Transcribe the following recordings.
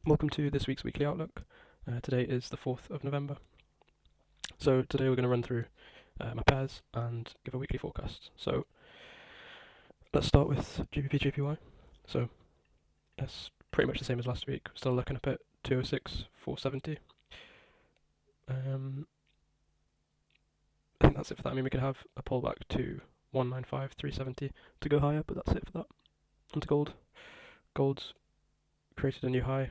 Welcome to this week's weekly outlook. Today is the 4th of November. So today we're going to run through my pairs and give a weekly forecast. So let's start with GBP JPY. So it's pretty much the same as last week. We're still looking up at 206,470. I think that's it for that. I mean, we could have a pullback to 195,370 to go higher, but that's it for that. Onto gold. Gold's created a new high,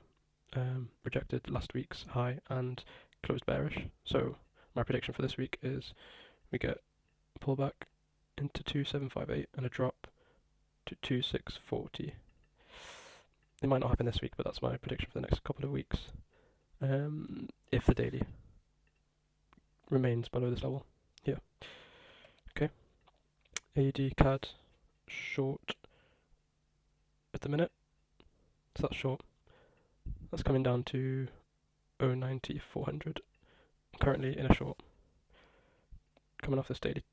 rejected last week's high and closed bearish. So my prediction for this week is we get a pullback into 2758 and a drop to 2640. It might not happen this week, but that's my prediction for the next couple of weeks. If the daily remains below this level. Yeah. Okay. AUD CAD short at the minute. So that's short. That's coming down to 0.90,400. Currently in a short. Coming off this daily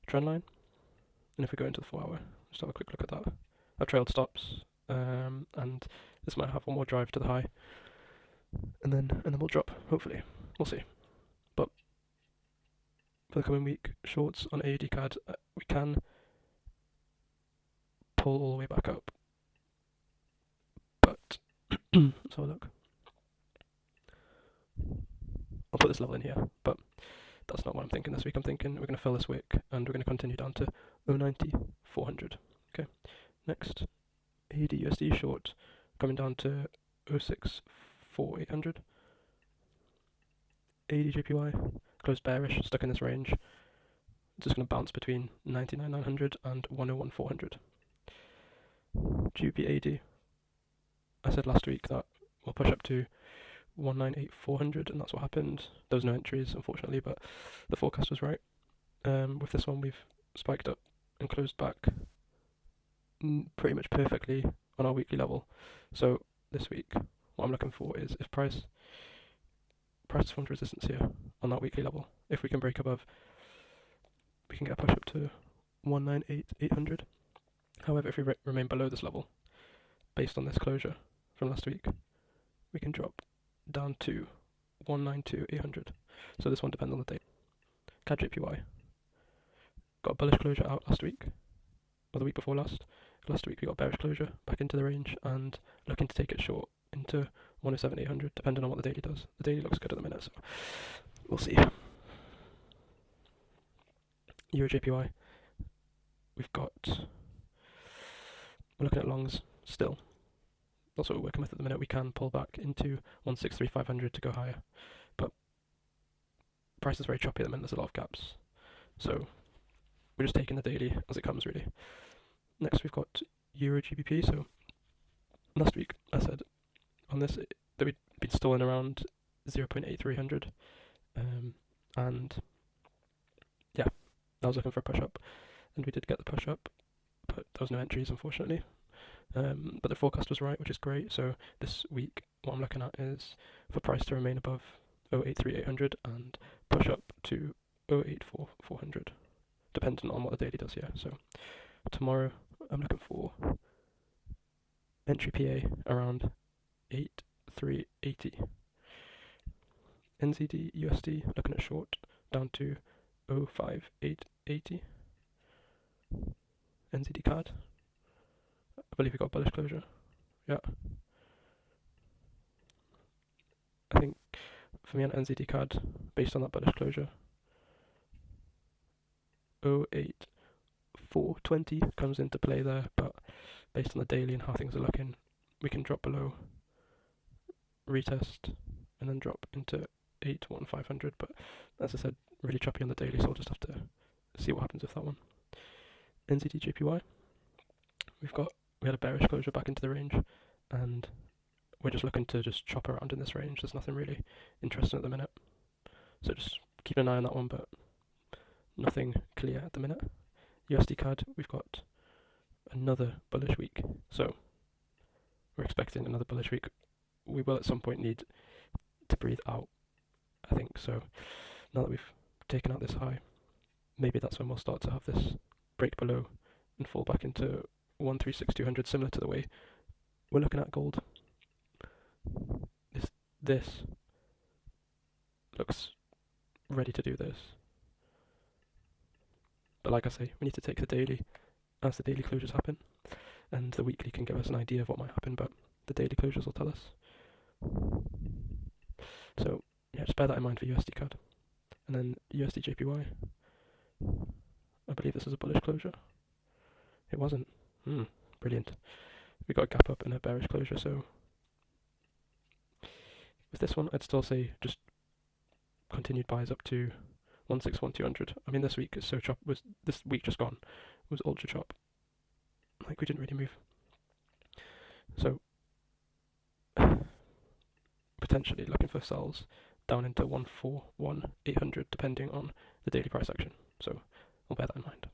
trend line. And if we go into the 4 hour, just have a quick look at that. I've trailed stops, and this might have one more drive to the high. And then we'll drop, hopefully. We'll see. But for the coming week, shorts on AUD CAD, we can pull all the way back up. But let's have a look. I'll put this level in here, but that's not what I'm thinking this week. I'm thinking we're going to fill this wick and we're going to continue down to 0.90,400. Okay, next, AUD USD short coming down to 0.64,800. AUD JPY closed bearish, stuck in this range. It's just going to bounce between 99,900 and 101,400. GBP AUD, I said last week that we'll push up to 198,400, and that's what happened. There was no entries, unfortunately, but the forecast was right. With this one, we've spiked up and closed back pretty much perfectly on our weekly level. So this week, what I'm looking for is if price forms resistance here on that weekly level. If we can break above, we can get a push up to 198,800. However, if we remain below this level, based on this closure from last week, we can drop down to 192,800. So this one depends on the date. CAD JPY got a bullish closure out last week, or the week before last. Last week we got a bearish closure back into the range and looking to take it short into 107,800, depending on what the daily does. The daily looks good at the minute, so we'll see. Euro JPY, we're looking at longs still. That's what we're working with at the minute. We can pull back into 163,500 to go higher, but price is very choppy at the minute. There's a lot of gaps, so we're just taking the daily as it comes, really. Next, we've got Euro GBP. So last week I said on this that we'd been stalling around 0.8300, and yeah, I was looking for a push up, and we did get the push up, but there was no entries, unfortunately. But the forecast was right, which is great. So this week, what I'm looking at is for price to remain above 0.83800 and push up to 0.84400, depending on what the daily does here. So tomorrow, I'm looking for entry PA around 8,380. NZD USD looking at short down to 0.5880. NZD CAD, I believe we got bullish closure. Yeah. I think for me on NZD CAD, based on that bullish closure, 0.8420 comes into play there, but based on the daily and how things are looking, we can drop below, retest, and then drop into 8,500. But as I said, really choppy on the daily, so we'll just have to see what happens with that one. NZD JPY, we had a bearish closure back into the range, and we're just looking to just chop around in this range. There's nothing really interesting at the minute, so just keep an eye on that one, but nothing clear at the minute. USD CAD, we've got another bullish week, so we're expecting another bullish week. We will at some point need to breathe out, I think. So now that we've taken out this high, maybe that's when we'll start to have this break below and fall back into 136,200, similar to the way we're looking at gold. this looks ready to do this. But like I say, we need to take the daily as the daily closures happen, and the weekly can give us an idea of what might happen, but the daily closures will tell us. So yeah, just bear that in mind for USD CAD. And then USD JPY, I believe this is a bullish closure. It wasn't. Brilliant. We got a gap up and a bearish closure, so with this one I'd still say just continued buys up to 161,200. I mean, this week is so chop. This week just gone was ultra chop. Like, we didn't really move. So potentially looking for sells down into 141,800 depending on the daily price action. So I'll bear that in mind.